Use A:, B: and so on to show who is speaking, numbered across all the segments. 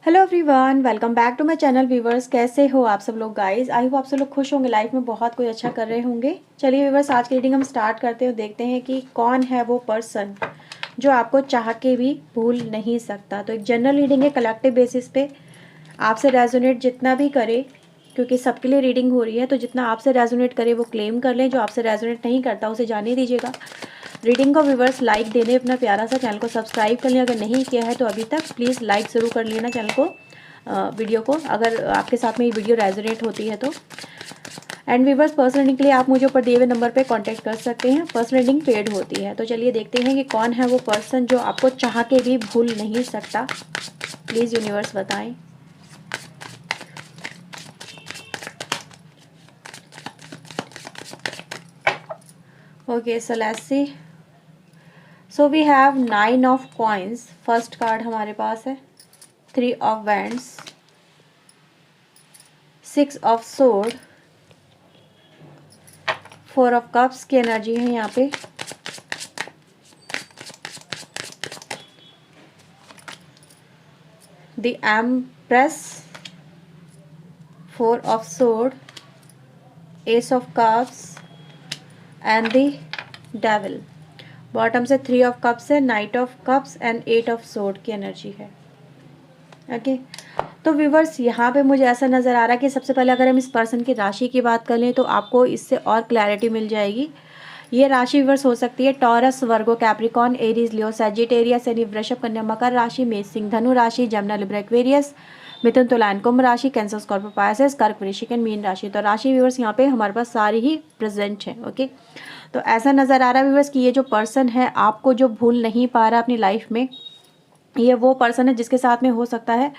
A: Hello everyone, welcome back to my channel viewers. कैसे हो आप सब लोग गाइस? आई होप आप सब लोग खुश होंगे, लाइफ में बहुत कुछ अच्छा कर रहे होंगे। चलिए व्यूवर्स, आज की रीडिंग हम स्टार्ट करते हैं। देखते हैं कि कौन है वो पर्सन जो आपको चाह के भी भूल नहीं सकता। तो एक जनरल रीडिंग है, कलेक्टिव बेसिस पे आपसे रेजोनेट जितना भी करे, क्योंकि सबके लिए रीडिंग हो रही है, तो जितना आपसे रेजोनेट करे वो क्लेम कर लें। जो आपसे रेजोनेट नहीं करता उसे जाने दीजिएगा। रीडिंग को व्यूवर्स लाइक देने, अपना प्यारा सा चैनल को सब्सक्राइब कर लें अगर नहीं किया है तो अभी तक प्लीज़ लाइक ज़रूर कर लेना चैनल को, वीडियो को, अगर आपके साथ में ये वीडियो रेजोनेट होती है तो। एंड व्यूवर्स, पर्सनल रीडिंग के लिए आप मुझे ऊपर दिए हुए नंबर पे कांटेक्ट कर सकते हैं। पर्सनल रीडिंग पेड होती है। तो चलिए देखते हैं कि कौन है वो पर्सन जो आपको चाह के भी भूल नहीं सकता। प्लीज़ यूनिवर्स बताएं। Okay, so let's see. So we have 9 of coins. First card हमारे पास है 3 of wands, 6 of sword, 4 of cups की एनर्जी है यहाँ पे। The empress, 4 of sword, ace of cups and the devil. Bottom से 3 of cups है, knight of cups and 8 of sword की एनर्जी है। ओके, तो व्यूवर्स यहाँ पे मुझे ऐसा नज़र आ रहा है कि सबसे पहले अगर हम इस पर्सन की राशि की बात कर लें तो आपको इससे और क्लैरिटी मिल जाएगी। ये राशि व्यूवर्स हो सकती है टॉरस, वर्गो, कैप्रिकॉन, एरीज, लियो, सैजिटेरियस, यानी वृषभ, कन्या, मकर राशि, मेष, सिंह, धनु राशि, जमुना, लिब्रा, एक्वेरियस, मिथुन, तुला, कुंभ राशि, कैंसर, स्कॉर्पियो, पाइसेस, कर्क, वृश्चिक एंड मीन राशि। तो राशि व्यूवर्स यहाँ पे हमारे पास सारी ही प्रेजेंट है। ओके, तो ऐसा नज़र आ रहा है व्यूवर्स कि ये जो पर्सन है आपको जो भूल नहीं पा रहा अपनी लाइफ में, ये वो पर्सन है जिसके साथ में हो सकता है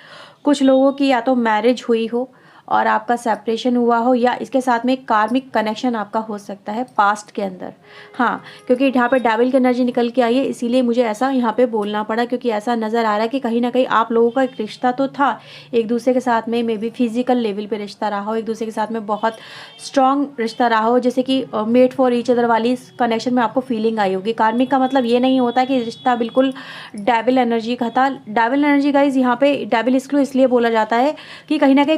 A: कुछ लोगों की या तो मैरिज हुई हो और आपका सेपरेशन हुआ हो, या इसके साथ में एक कार्मिक कनेक्शन आपका हो सकता है पास्ट के अंदर। हाँ, क्योंकि यहाँ पे डेविल की एनर्जी निकल के आई है, इसीलिए मुझे ऐसा यहाँ पे बोलना पड़ा, क्योंकि ऐसा नज़र आ रहा है कि कहीं ना कहीं आप लोगों का एक रिश्ता तो था एक दूसरे के साथ में, मे बी फिजिकल लेवल पे रिश्ता रहा हो, एक दूसरे के साथ में बहुत स्ट्रॉन्ग रिश्ता रहा हो, जैसे कि मेड फॉर ईच अदर वाली कनेक्शन में आपको फीलिंग आई होगी। कार्मिक का मतलब ये नहीं होता कि रिश्ता बिल्कुल डेविल एनर्जी का था। डेविल एनर्जी गाइज यहाँ पे डेविल इसलिए बोला जाता है कि कहीं ना कहीं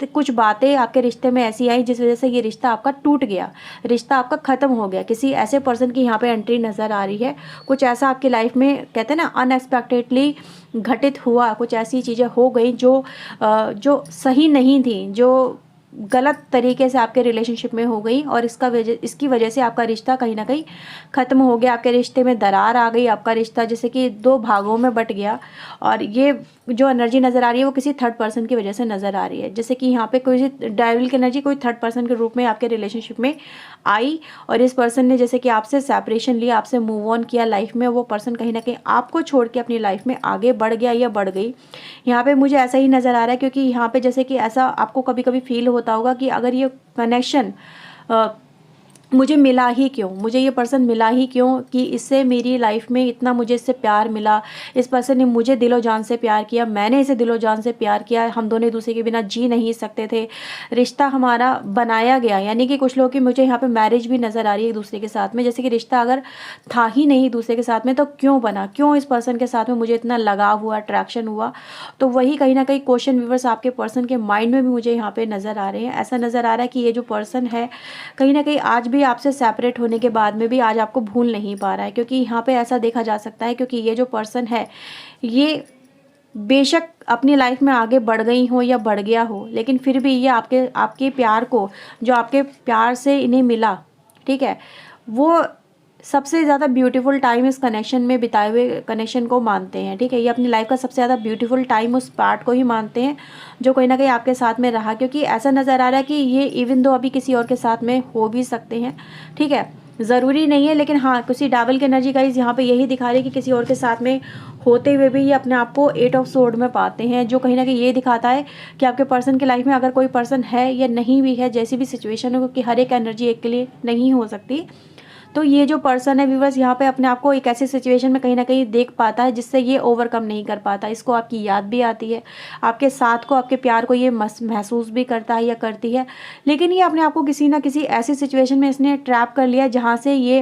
A: कुछ बातें आपके रिश्ते में ऐसी आई जिस वजह से ये रिश्ता आपका टूट गया, रिश्ता आपका खत्म हो गया। किसी ऐसे पर्सन की यहाँ पे एंट्री नज़र आ रही है। कुछ ऐसा आपकी लाइफ में, कहते हैं ना, अनएक्सपेक्टेडली घटित हुआ, कुछ ऐसी चीज़ें हो गई जो सही नहीं थी, जो गलत तरीके से आपके रिलेशनशिप में हो गई, और इसकी वजह से आपका रिश्ता कहीं ना कहीं ख़त्म हो गया। आपके रिश्ते में दरार आ गई, आपका रिश्ता जैसे कि 2 भागों में बट गया। और ये जो एनर्जी नज़र आ रही है वो किसी थर्ड पर्सन की वजह से नज़र आ रही है, जैसे कि यहाँ पे कोई डेविल की एनर्जी कोई थर्ड पर्सन के रूप में आपके रिलेशनशिप में आई, और इस पर्सन ने जैसे कि आपसे सेपरेशन लिया, आपसे मूव ऑन किया लाइफ में। वो पर्सन कहीं ना कहीं आपको छोड़ के अपनी लाइफ में आगे बढ़ गया या बढ़ गई। यहाँ पे मुझे ऐसा ही नज़र आ रहा है, क्योंकि यहाँ पे जैसे कि ऐसा आपको कभी कभी फील होता होगा कि अगर ये कनेक्शन मुझे मिला ही क्यों, मुझे ये पर्सन मिला ही क्यों, कि इससे मेरी लाइफ में इतना मुझे इससे प्यार मिला, इस पर्सन ने मुझे दिलो जान से प्यार किया, मैंने इसे दिलो जान से प्यार किया, हम दोनों एक दूसरे के बिना जी नहीं सकते थे, रिश्ता हमारा बनाया गया। यानी कि कुछ लोगों की मुझे यहाँ पे मैरिज भी नज़र आ रही है एक दूसरे के साथ में, जैसे कि रिश्ता अगर था ही नहीं दूसरे के साथ में तो क्यों बना, क्यों इस पर्सन के साथ में मुझे इतना लगाव हुआ, अट्रैक्शन हुआ। तो वही कहीं ना कहीं क्वेश्चन व्यूवर्स आपके पर्सन के माइंड में भी मुझे यहाँ पे नज़र आ रहे हैं। ऐसा नज़र आ रहा है कि ये जो पर्सन है कहीं ना कहीं आज भी आपसे सेपरेट होने के बाद में भी आज आपको भूल नहीं पा रहा है, क्योंकि यहाँ पे ऐसा देखा जा सकता है, क्योंकि ये जो पर्सन है ये बेशक अपनी लाइफ में आगे बढ़ गई हो या बढ़ गया हो, लेकिन फिर भी ये आपके प्यार को, जो आपके प्यार से इन्हें मिला, ठीक है, वो सबसे ज़्यादा ब्यूटीफुल टाइम इस कनेक्शन में बिताए हुए कनेक्शन को मानते हैं। ठीक है, ये अपनी लाइफ का सबसे ज़्यादा ब्यूटीफुल टाइम उस पार्ट को ही मानते हैं जो कहीं ना कहीं आपके साथ में रहा, क्योंकि ऐसा नज़र आ रहा है कि ये इवन दो अभी किसी और के साथ में हो भी सकते हैं। ठीक है, ज़रूरी नहीं है, लेकिन हाँ, किसी डेविल की एनर्जी गाइस यहाँ पे यही दिखा रही है कि किसी और के साथ में होते हुए भी ये अपने आप को 8 ऑफ सोर्ड में पाते हैं, जो कहीं ना कहीं ये दिखाता है कि आपके पर्सन की लाइफ में अगर कोई पर्सन है या नहीं भी है, जैसी भी सिचुएशन हो, क्योंकि हर एक एनर्जी एक के लिए नहीं हो सकती। तो ये जो पर्सन है व्यूवर्स यहाँ पे अपने आप को एक ऐसी सिचुएशन में कहीं ना कहीं देख पाता है जिससे ये ओवरकम नहीं कर पाता। इसको आपकी याद भी आती है, आपके साथ को, आपके प्यार को ये महसूस भी करता है या करती है, लेकिन ये अपने आप को किसी ना किसी ऐसी सिचुएशन में इसने ट्रैप कर लिया जहाँ से ये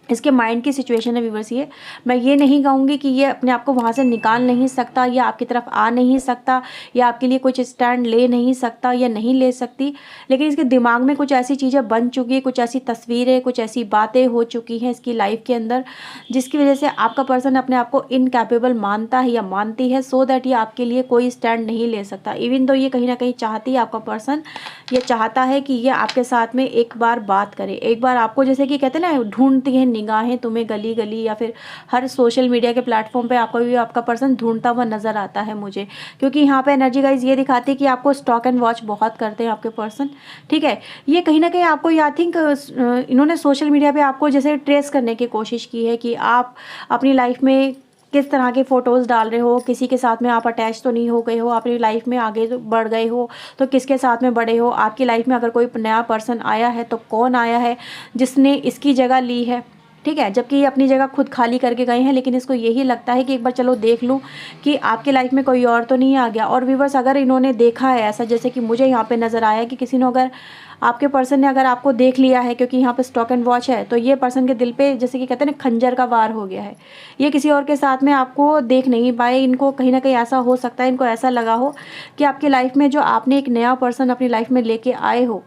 A: इसके माइंड की सिचुएशन है व्यूअर्स। ये मैं ये नहीं कहूँगी कि ये अपने आप को वहाँ से निकाल नहीं सकता या आपकी तरफ आ नहीं सकता या आपके लिए कुछ स्टैंड ले नहीं सकता या नहीं ले सकती, लेकिन इसके दिमाग में कुछ ऐसी चीज़ें बन चुकी है, कुछ ऐसी तस्वीरें, कुछ ऐसी बातें हो चुकी हैं इसकी लाइफ के अंदर, जिसकी वजह से आपका पर्सन अपने आप को इनकैपेबल मानता है या मानती है, सो दैट ये आपके लिए कोई स्टैंड नहीं ले सकता। इवन तो ये कहीं ना कहीं चाहती है, आपका पर्सन ये चाहता है कि ये आपके साथ में एक बार बात करे, एक बार आपको, जैसे कि कहते हैं ना, ढूंढती है निगाहें तुम्हें गली गली या फिर हर सोशल मीडिया के प्लेटफॉर्म पे आपको भी आपका पर्सन ढूंढता हुआ नजर आता है मुझे, क्योंकि यहाँ पे एनर्जी गाइज ये दिखाती है कि आपको स्टॉक एंड वॉच बहुत करते हैं आपके पर्सन। ठीक है, ये कहीं ना कहीं आपको आई थिंक इन्होंने सोशल मीडिया पे आपको जैसे ट्रेस करने की कोशिश की है कि आप अपनी लाइफ में किस तरह के फ़ोटोज़ डाल रहे हो, किसी के साथ में आप अटैच तो नहीं हो गए हो, अपनी लाइफ में आगे बढ़ गए हो तो किसके साथ में बढ़े हो, आपकी लाइफ में अगर कोई नया पर्सन आया है तो कौन आया है जिसने इसकी जगह ली है। ठीक है, जबकि ये अपनी जगह खुद खाली करके गए हैं, लेकिन इसको यही लगता है कि एक बार चलो देख लूँ कि आपकी लाइफ में कोई और तो नहीं आ गया। और व्यूअर्स, अगर इन्होंने देखा है ऐसा, जैसे कि मुझे यहाँ पे नज़र आया कि किसी ने, अगर आपके पर्सन ने अगर आपको देख लिया है, क्योंकि यहाँ पे स्टॉक एंड वॉच है, तो ये पर्सन के दिल पे जैसे कि कहते हैं ना खंजर का वार हो गया है। ये किसी और के साथ में आपको देख नहीं पाए, इनको कहीं ना कहीं ऐसा हो सकता है, इनको ऐसा लगा हो कि आपकी लाइफ में जो आपने एक नया पर्सन अपनी लाइफ में लेके आए हो,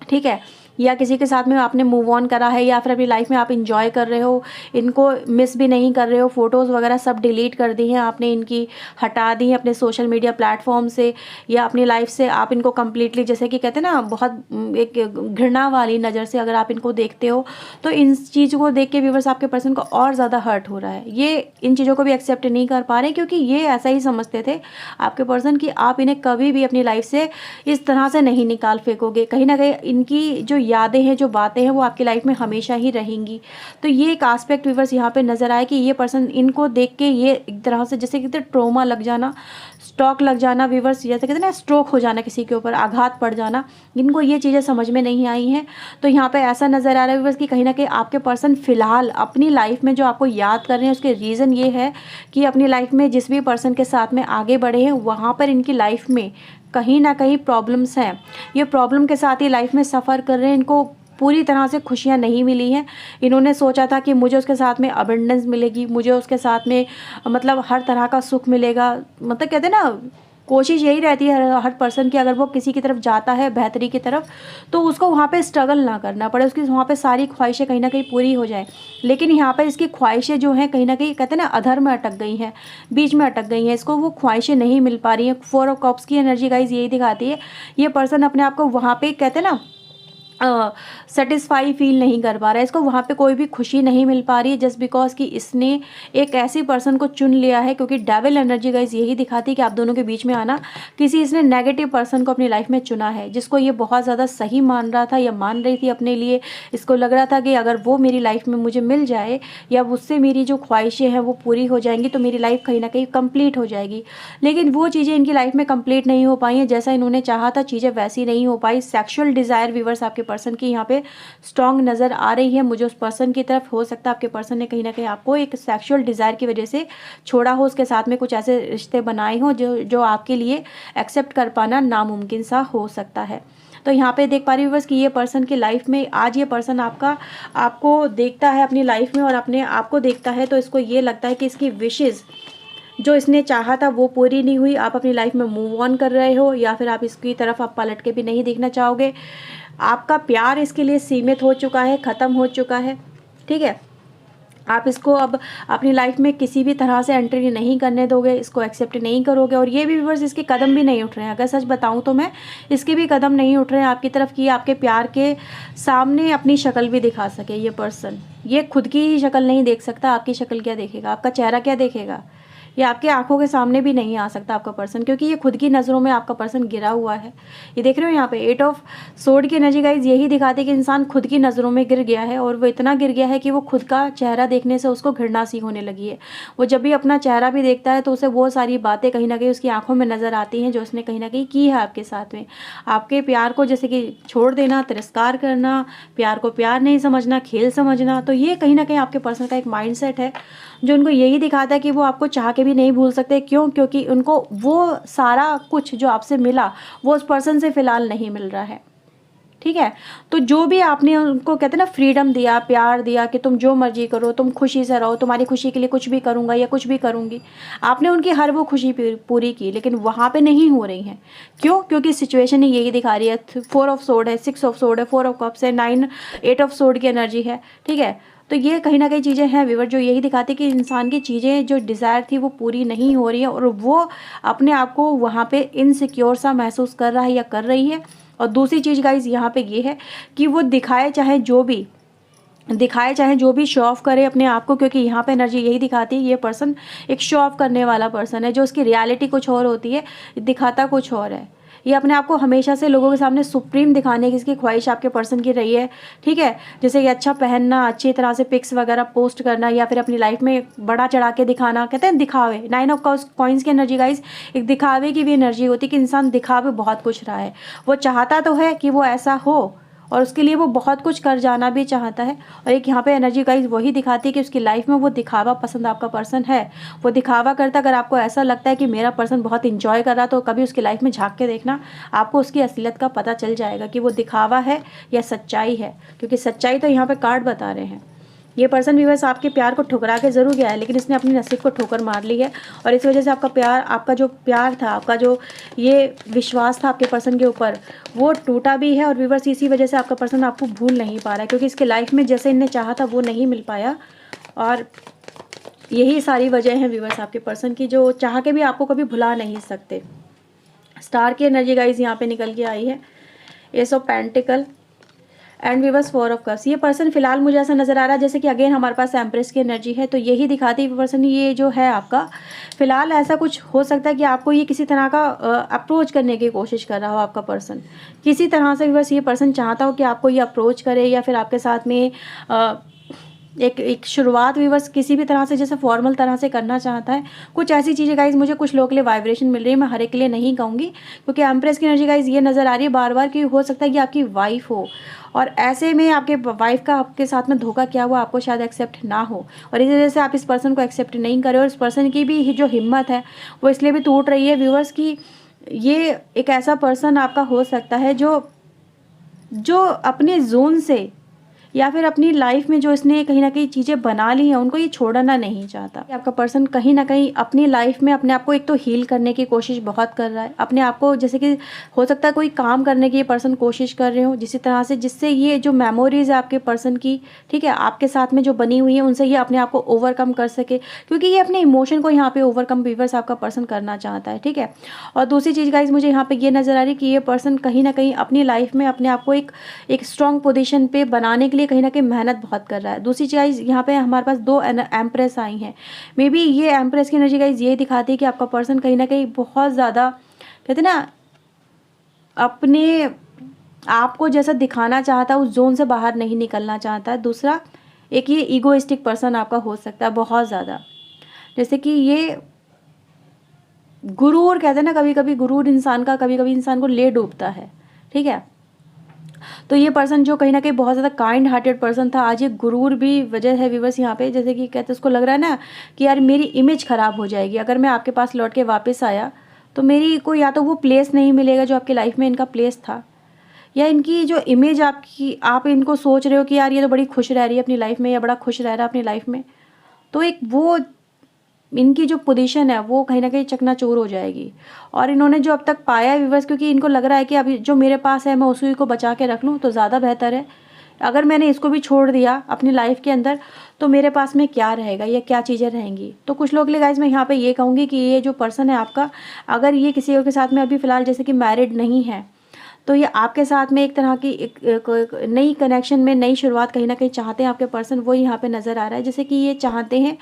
A: ठीक है, या किसी के साथ में आपने मूव ऑन करा है या फिर अपनी लाइफ में आप इंजॉय कर रहे हो, इनको मिस भी नहीं कर रहे हो, फोटोज़ वगैरह सब डिलीट कर दी हैं आपने, इनकी हटा दी हैं अपने सोशल मीडिया प्लेटफॉर्म से या अपनी लाइफ से, आप इनको कम्प्लीटली, जैसे कि कहते हैं ना, बहुत एक घृणा वाली नज़र से अगर आप इनको देखते हो, तो इन चीज़ों को देख के व्यूअर्स आपके पर्सन को और ज़्यादा हर्ट हो रहा है। ये इन चीज़ों को भी एक्सेप्ट नहीं कर पा रहे, क्योंकि ये ऐसा ही समझते थे आपके पर्सन कि आप इन्हें कभी भी अपनी लाइफ से इस तरह से नहीं निकाल फेंकोगे। कहीं ना कहीं इनकी जो यादें हैं, जो बातें हैं, वो आपकी लाइफ में हमेशा ही रहेंगी। तो ये एक एस्पेक्ट व्यूअर्स यहाँ पे नज़र आया कि ये पर्सन, इनको देख के ये एक तरह से जैसे कहते हैं ट्रोमा लग जाना, स्टॉक लग जाना व्यूअर्स, जैसे कहते हैं ना स्ट्रोक हो जाना, किसी के ऊपर आघात पड़ जाना, इनको ये चीज़ें समझ में नहीं आई हैं। तो यहाँ पे ऐसा नज़र आ रहा है व्यूअर्स कि कहीं ना कहीं आपके पर्सन फ़िलहाल अपनी लाइफ में जो आपको याद कर रहे हैं, उसके रीज़न ये है कि अपनी लाइफ में जिस भी पर्सन के साथ में आगे बढ़े हैं, वहाँ पर इनकी लाइफ में कहीं ना कहीं प्रॉब्लम्स हैं। ये प्रॉब्लम के साथ ही लाइफ में सफ़र कर रहे हैं, इनको पूरी तरह से खुशियाँ नहीं मिली हैं। इन्होंने सोचा था कि मुझे उसके साथ में अबंडेंस मिलेगी, मुझे उसके साथ में मतलब हर तरह का सुख मिलेगा, मतलब कहते हैं ना, कोशिश यही रहती है हर पर्सन की, अगर वो किसी की तरफ जाता है बेहतरी की तरफ, तो उसको वहाँ पे स्ट्रगल ना करना पड़े, उसकी वहाँ पे सारी ख्वाहिशें कहीं ना कहीं पूरी हो जाए। लेकिन यहाँ पे इसकी ख्वाहिशें जो हैं कहीं ना कहीं कहते हैं ना अधर में अटक गई हैं, बीच में अटक गई हैं, इसको वो ख्वाहिशें नहीं मिल पा रही हैं। 4 ऑफ कप्स की एनर्जी गाइज यही दिखाती है, ये पर्सन अपने आप को वहाँ पे कहते हैं ना सेटिस्फाई फील नहीं कर पा रहा है, इसको वहाँ पे कोई भी खुशी नहीं मिल पा रही है, जस्ट बिकॉज कि इसने एक ऐसी पर्सन को चुन लिया है। क्योंकि डेविल एनर्जी गाइस यही दिखाती है कि आप दोनों के बीच में आना, किसी इसने नेगेटिव पर्सन को अपनी लाइफ में चुना है, जिसको ये बहुत ज़्यादा सही मान रहा था या मान रही थी अपने लिए। इसको लग रहा था कि अगर वो मेरी लाइफ में मुझे मिल जाए या उससे मेरी जो ख्वाहिशें हैं वो पूरी हो जाएंगी, तो मेरी लाइफ कहीं ना कहीं कंप्लीट हो जाएगी। लेकिन वो चीज़ें इनकी लाइफ में कंप्लीट नहीं हो पाई हैं, जैसा इन्होंने चाहा था चीज़ें वैसी नहीं हो पाई। सेक्शुअल डिज़ायर व्यूअर्स आपके पर्सन की यहाँ पे स्ट्रॉन्ग नज़र आ रही है मुझे उस पर्सन की तरफ। हो सकता है आपके पर्सन ने कहीं ना कहीं आपको एक सेक्सुअल डिज़ायर की वजह से छोड़ा हो, उसके साथ में कुछ ऐसे रिश्ते बनाए हों जो आपके लिए एक्सेप्ट कर पाना नामुमकिन सा हो सकता है। तो यहाँ पे देख पा रही हूँ बस कि ये पर्सन की लाइफ में आज ये पर्सन आपको देखता है अपनी लाइफ में और अपने आप को देखता है, तो इसको ये लगता है कि इसकी विशेज़ जो इसने चाहा था वो पूरी नहीं हुई। आप अपनी लाइफ में मूव ऑन कर रहे हो या फिर आप इसकी तरफ आप पलट के भी नहीं देखना चाहोगे। आपका प्यार इसके लिए सीमित हो चुका है, ख़त्म हो चुका है। ठीक है, आप इसको अब अपनी लाइफ में किसी भी तरह से एंट्री नहीं करने दोगे, इसको एक्सेप्ट नहीं करोगे। और ये भी व्यूअर्स इसके कदम भी नहीं उठ रहे हैं, अगर सच बताऊं तो मैं, इसके भी कदम नहीं उठ रहे हैं आपकी तरफ कि आपके प्यार के सामने अपनी शक्ल भी दिखा सके। ये पर्सन ये खुद की ही शक्ल नहीं देख सकता, आपकी शक्ल क्या देखेगा, आपका चेहरा क्या देखेगा, ये आपके आंखों के सामने भी नहीं आ सकता आपका पर्सन, क्योंकि ये खुद की नज़रों में आपका पर्सन गिरा हुआ है। ये देख रहे हो यहाँ पे 8 ऑफ सोर्ड की एनर्जी गाइज यही दिखाती है कि इंसान खुद की नज़रों में गिर गया है, और वो इतना गिर गया है कि वो खुद का चेहरा देखने से उसको घृणा सी होने लगी है। वो जब भी अपना चेहरा भी देखता है तो उसे वो सारी बातें कहीं ना कहीं उसकी आंखों में नज़र आती हैं जो उसने कहीं ना कहीं की है आपके साथ में। आपके प्यार को जैसे कि छोड़ देना, तिरस्कार करना, प्यार को प्यार नहीं समझना, खेल समझना, तो ये कहीं ना कहीं आपके पर्सन का एक माइंडसेट है जो उनको यही दिखाता है कि वो आपको चाह के भी नहीं भूल सकते। क्यों? क्योंकि उनको वो सारा कुछ जो आपसे मिला वो उस पर्सन से फ़िलहाल नहीं मिल रहा है। ठीक है। तो जो भी आपने उनको कहते हैं ना फ्रीडम दिया, प्यार दिया कि तुम जो मर्जी करो, तुम खुशी से रहो, तुम्हारी खुशी के लिए कुछ भी करूँगा या कुछ भी करूँगी, आपने उनकी हर वो खुशी पूरी की, लेकिन वहाँ पे नहीं हो रही हैं। क्यों? क्योंकि सिचुएशन ही यही दिखा रही है। 4 ऑफ सोर्ड है, 6 ऑफ सोर्ड है, 4 ऑफ कप्स है, 9 8 ऑफ सोर्ड की एनर्जी है, ठीक है। तो ये कहीं ना कहीं चीज़ें हैं व्यूअर जो यही दिखाती कि इंसान की चीज़ें जो डिज़ायर थी वो पूरी नहीं हो रही है, और वो अपने आप को वहाँ पे इनसिक्योर सा महसूस कर रहा है या कर रही है। और दूसरी चीज़ गाइज यहाँ पे ये है कि वो दिखाए चाहे जो भी शो ऑफ करे अपने आप को, क्योंकि यहाँ पे एनर्जी यही दिखाती है ये पर्सन एक शो ऑफ करने वाला पर्सन है, जो उसकी रियलिटी कुछ और होती है, दिखाता कुछ और है। ये अपने आप को हमेशा से लोगों के सामने सुप्रीम दिखाने की इसकी ख्वाहिश आपके पर्सन की रही है, ठीक है। जैसे कि अच्छा पहनना, अच्छी तरह से पिक्स वगैरह पोस्ट करना, या फिर अपनी लाइफ में बड़ा चढ़ा के दिखाना, कहते हैं दिखावे। 9 ऑफ कॉइंस की एनर्जी गाइज एक दिखावे की भी एनर्जी होती है कि इंसान दिखावे बहुत कुछ रहा है, वो चाहता तो है कि वो ऐसा हो, और उसके लिए वो बहुत कुछ कर जाना भी चाहता है। और एक यहाँ पे एनर्जी गाइज वही दिखाती है कि उसकी लाइफ में वो दिखावा पसंद आपका पर्सन है, वो दिखावा करता। अगर आपको ऐसा लगता है कि मेरा पर्सन बहुत इंजॉय कर रहा, तो कभी उसकी लाइफ में झांक के देखना, आपको उसकी असलियत का पता चल जाएगा कि वो दिखावा है या सच्चाई है, क्योंकि सच्चाई तो यहाँ पे कार्ड बता रहे हैं। ये पर्सन भी बस आपके प्यार को ठुकरा के ज़रूर गया है, लेकिन इसने अपनी नसीब को ठोकर मार ली है, और इस वजह से आपका जो प्यार था, आपका जो ये विश्वास था आपके पर्सन के ऊपर, वो टूटा भी है। और व्यूअर्स इसी वजह से आपका पर्सन आपको भूल नहीं पा रहा है, क्योंकि इसके लाइफ में जैसे इन्हें चाहा था वो नहीं मिल पाया। और यही सारी वजह है व्यूअर्स आपके पर्सन की, जो चाह के भी आपको कभी भुला नहीं सकते। स्टार की एनर्जी गाइज यहाँ पे निकल के आई है, S of pentacle and viewers 4 of cups. ये पर्सन फिलहाल मुझे ऐसा नज़र आ रहा है जैसे कि अगेन हमारे पास एम्प्रेस की एनर्जी है, तो यही दिखाती है पर्सन ये जो है आपका फिलहाल ऐसा कुछ हो सकता है कि आपको ये किसी तरह का अप्रोच करने की कोशिश कर रहा हो। आपका पर्सन किसी तरह से व्यूअर्स ये पर्सन चाहता हो कि आपको ये अप्रोच करे, या फिर आपके साथ में एक शुरुआत व्यूअर्स किसी भी तरह से जैसे फॉर्मल तरह से करना चाहता है। कुछ ऐसी चीज़ें गाइज मुझे कुछ लोगों के लिए वाइब्रेशन मिल रही है, मैं हर एक के लिए नहीं कहूँगी, क्योंकि एम्प्रेस की एनर्जी गाइज ये नज़र आ रही है बार बार कि हो सकता है कि आपकी वाइफ हो, और ऐसे में आपके वाइफ का आपके साथ में धोखा क्या हुआ आपको शायद एक्सेप्ट ना हो, और इस वजह से आप इस पर्सन को एक्सेप्ट नहीं करें। और इस पर्सन की भी जो हिम्मत है वो इसलिए भी टूट रही है व्यूअर्स की ये एक ऐसा पर्सन आपका हो सकता है जो अपने जोन से या फिर अपनी लाइफ में जो इसने कहीं ना कहीं चीज़ें बना ली हैं उनको ये छोड़ना नहीं चाहता। आपका पर्सन कहीं ना कहीं अपनी लाइफ में अपने आप को एक तो हील करने की कोशिश बहुत कर रहा है, अपने आप को जैसे कि हो सकता है कोई काम करने की ये पर्सन कोशिश कर रहे हो जिसी तरह से, जिससे ये जो मेमोरीज है आपके पर्सन की, ठीक है, आपके साथ में जो बनी हुई है उनसे ये अपने आप को ओवरकम कर सके, क्योंकि ये अपने इमोशन को यहाँ पे ओवरकम व्यूअर्स आपका पर्सन करना चाहता है, ठीक है। और दूसरी चीज़ गाइज मुझे यहाँ पे ये नज़र आ रही है कि ये पर्सन कहीं ना कहीं अपनी लाइफ में अपने आप को एक स्ट्रॉन्ग पोजीशन पे बनाने के लिए कहीं ना कहीं मेहनत बहुत कर रहा है। दूसरी चीज़ यहाँ पे हमारे पास 2 एम्प्रेस आई हैं, मे बी ये एम्प्रेस की एनर्जी गाइज ये दिखाती है कि आपका पर्सन कहीं ना कहीं बहुत ज़्यादा कहते ना अपने आप को जैसा दिखाना चाहता है उस जोन से बाहर नहीं निकलना चाहता है। दूसरा एक ये ईगोइस्टिक पर्सन आपका हो सकता है बहुत ज़्यादा, जैसे कि ये गुरूर कहते हैं ना, कभी कभी गुरूर इंसान का कभी कभी इंसान को ले डूबता है, ठीक है। तो ये पर्सन जो कहीं ना कहीं बहुत ज़्यादा काइंड हार्टेड पर्सन था, आज ये गुरूर भी वजह है व्यूअर्स यहाँ पे, जैसे कि कहते उसको लग रहा है ना कि यार मेरी इमेज ख़राब हो जाएगी अगर मैं आपके पास लौट के वापस आया, तो मेरी को या तो वो प्लेस नहीं मिलेगा जो आपकी लाइफ में इनका प्लेस था, या इनकी जो इमेज आप इनको सोच रहे हो कि यार ये तो बड़ी खुश रह रही है अपनी लाइफ में या बड़ा खुश रह रहा है अपनी लाइफ में, तो एक वो इनकी जो पोजीशन है वो कहीं ना कहीं चकनाचूर हो जाएगी। और इन्होंने जो अब तक पाया है व्यूअर्स, क्योंकि इनको लग रहा है कि अभी जो मेरे पास है मैं उसी को बचा के रख लूँ तो ज़्यादा बेहतर है, अगर मैंने इसको भी छोड़ दिया अपनी लाइफ के अंदर तो मेरे पास में क्या रहेगा या क्या चीज़ें रहेंगी। तो कुछ लोग के लिए गाइज मैं यहाँ पे ये कहूँगी कि ये जो पर्सन है आपका, अगर ये किसी और के साथ में अभी फ़िलहाल जैसे कि मैरिड नहीं है, तो ये आपके साथ में एक तरह की एक नई कनेक्शन में नई शुरुआत कहीं ना कहीं चाहते हैं आपके पर्सन, वो यहाँ पे नज़र आ रहा है। जैसे कि ये चाहते हैं,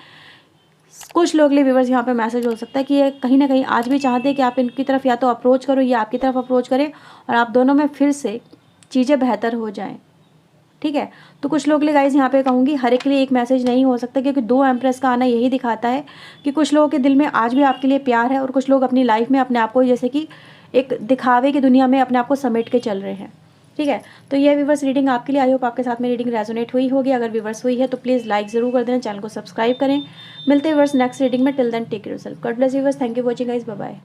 A: कुछ लोग लिए व्यूअर्स यहाँ पे मैसेज हो सकता है कि ये कहीं ना कहीं आज भी चाहते हैं कि आप इनकी तरफ या तो अप्रोच करो या आपकी तरफ अप्रोच करें और आप दोनों में फिर से चीज़ें बेहतर हो जाएं, ठीक है। तो कुछ लोग लिए गाइज यहाँ पे कहूँगी हर एक के लिए एक मैसेज नहीं हो सकता, क्योंकि 2 एम्प्रेस का आना यही दिखाता है कि कुछ लोगों के दिल में आज भी आपके लिए प्यार है, और कुछ लोग अपनी लाइफ में अपने आप को जैसे कि एक दिखावे की दुनिया में अपने आप को समेट के चल रहे हैं, ठीक है। तो ये व्यूअर्स रीडिंग आपके लिए, आई होप आपके साथ में रीडिंग रेजोनेट हुई होगी। अगर व्यूअर्स हुई है तो प्लीज़ लाइक ज़रूर कर देना, चैनल को सब्सक्राइब करें। मिलते हैं व्यूअर्स नेक्स्ट रीडिंग में, till then take care yourself, God bless you viewers, thank you watching guys, bye bye.